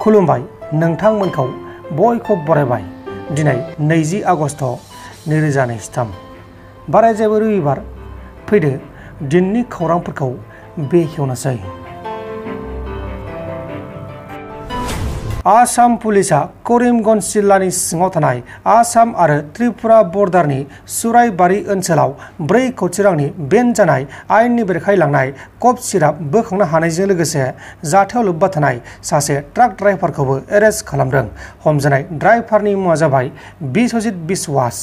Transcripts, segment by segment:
खुलुमबाय नोंथांमोनखौ बयखौ बरायबाय दिनै 20 आगस्ट 2023 बाराय जेबो रबिबार फैदो दिननि खौरांफोरखौ बेखेवनोसै। आसाम पुलिसा करीमगंज जिल्लानि सिङाव थानाय आसाम आरो त्रिपुरा बर्डारनि सुराइबारि ओनसोलाव 4 कोटी रांनि बेन जानाय आयेननि बेरेखायै लांनाय कफ सिराप बोखांनो हानायजों लोगोसे जाथायाव लोब्बा थानाय सासे ट्राक ड्राइभारखौबो एरेस्ट खालामदों। हमजानाय ड्राइभारनि मुङा जाबाय बिश्वजित बिश्वास।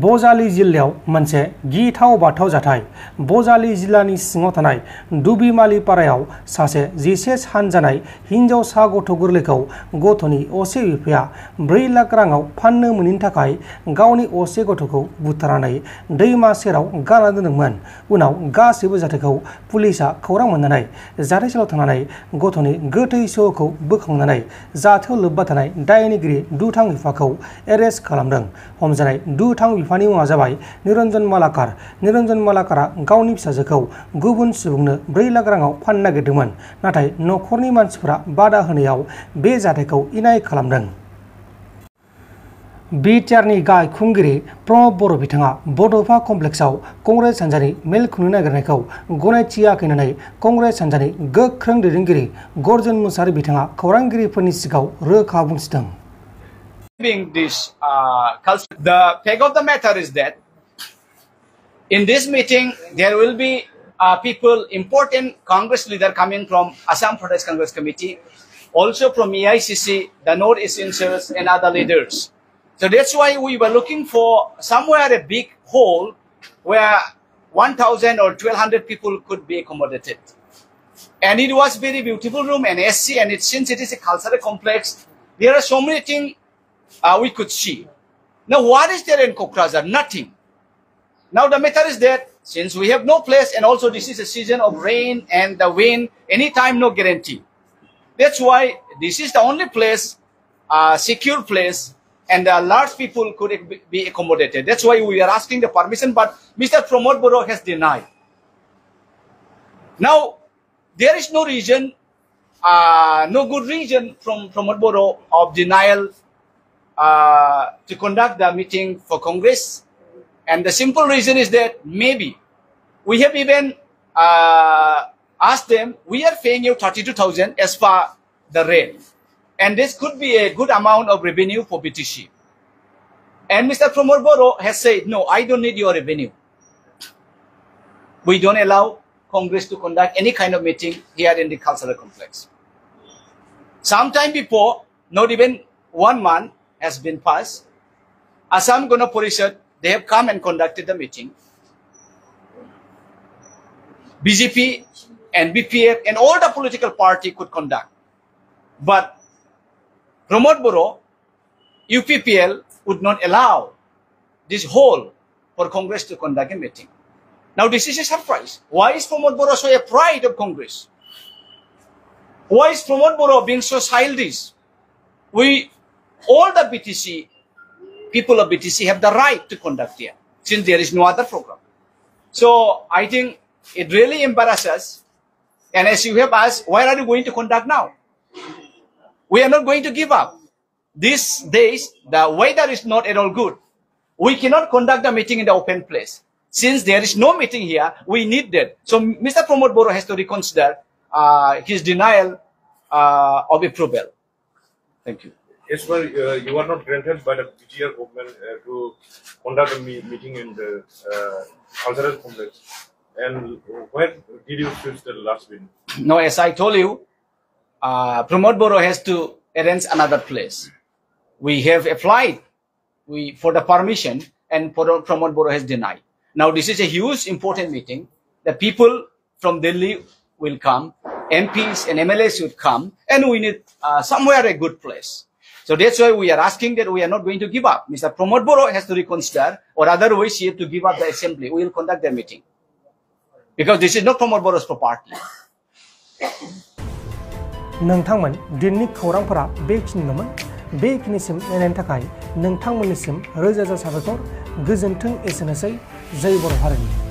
बजालि जिल्लायाव मोनसे गिथाव बाथाव जाथाय। बजालि जिल्लानि सिङाव थानाय दुबिमालि पारायाव सासे 11 सान जानाय हिनजावसा गथ' गोरलैखौ गथ'नि असे बिफाया 4 लाख राङाव फाननो मोनैनि थाखाय गावनि असे गथ'खौ बुथारनानै दैमा सेराव गारना दोनदोंमोन। उनाव गासैबो जाथायखौ पुलिसा खौरां मोननानै जाथायसालियाव थांनानै गथ'नि गोथै सह'खौ बोखांनानै जाथायाव लोब्बा थानाय दायनिगिरि दुथां बिफाखौ एरेस्ट खालामदों। हमजानाय दुथां बिफानि मुङा जाबाय निरन्जन मालाकार। निरन्जन मालाकारा गावनि फिसाजोखौ गुबुन सुबुंनो 4 लाख राङाव फाननो नागिरदोंमोन, नाथाय नखरनि मानसिफोरा बादा होनायाव बे जाथायखौ इनाय खालामदों। बिटिआरनि गाहाय खुंगिरि प्रमद बर' बिथाङा बड'फा कमप्लेक्सआव कंग्रेस हान्जानि मेल खुंनो नागिरनायखौ गनायथियाखै होननानै कंग्रेस हान्जानि गोख्रों दैदेनगिरि गरजन मुसाहारि बिथाङा खौरांगिरिफोरनि सिगाङाव रोखा बुंथिदों। The fact of the matter is that in this meeting there will be people, important Congress leader coming from Assam Pradesh Congress Committee, also from EICC, the North Essentials and other leaders. So that's why we were looking for somewhere a big hall where 1,000 or 1,200 people could be accommodated. And it was very beautiful room and SC, and since it is a cultural complex, there are so many things we could see. Now, what is there in Kokrajhar? Nothing. Now, the matter is that since we have no place, and also this is a season of rain and the wind, anytime no guarantee. That's why this is the only place, secure place, and large people could be accommodated. That's why we are asking the permission, but Mr. Pramod Boro has denied. Now, there is no reason, no good reason from Pramod Boro of denial to conduct the meeting for Congress, and the simple reason is that maybe we have even asked them, we are paying you 32,000 as per the rate, and this could be a good amount of revenue for BTC. And Mr. Pramod Boro has said, no, I don't need your revenue. We don't allow Congress to conduct any kind of meeting here in the cultural complex. Sometime before, not even 1 month has been passed, Assam Gana Parishad, they have come and conducted the meeting. BJP and BPF and all the political party could conduct. But Pramod Boro, UPPL would not allow this whole for Congress to conduct a meeting. Now this is a surprise. Why is Pramod Boro so a pride of Congress? Why is Pramod Boro being so childish? All the BTC, people of BTC have the right to conduct here, since there is no other program. So I think it really embarrasses us. And as you have asked, why are you going to conduct now? We are not going to give up. These days, the weather is not at all good. We cannot conduct the meeting in the open place. Since there is no meeting here, we need that. So Mr. Pramod Boro has to reconsider his denial of approval. Thank you. Yes, well, you are not granted by the BTR government to conduct a meeting in the cultural complex. And where did you choose the last meeting? No, as I told you, Pramod Boro has to arrange another place. We have applied for the permission, and Pramod Boro has denied. Now, this is a huge, important meeting. The people from Delhi will come, MPs and MLAs will come, and we need somewhere a good place. So that's why we are asking that we are not going to give up. Mr. Pramod Boro has to reconsider, or otherwise he has to give up the assembly. We will conduct the meeting. Because this is not Pramod Boro's property. नोंथांमोन दिननि खौरांफोरा बेखिनिल'मोन। बेखिनिसिम नायनायनि थाखाय नोंथांमोननिसिम रोजा रोजा साबायखर। गोजोन्थों एसेनोसै। जय बर' हारिनि।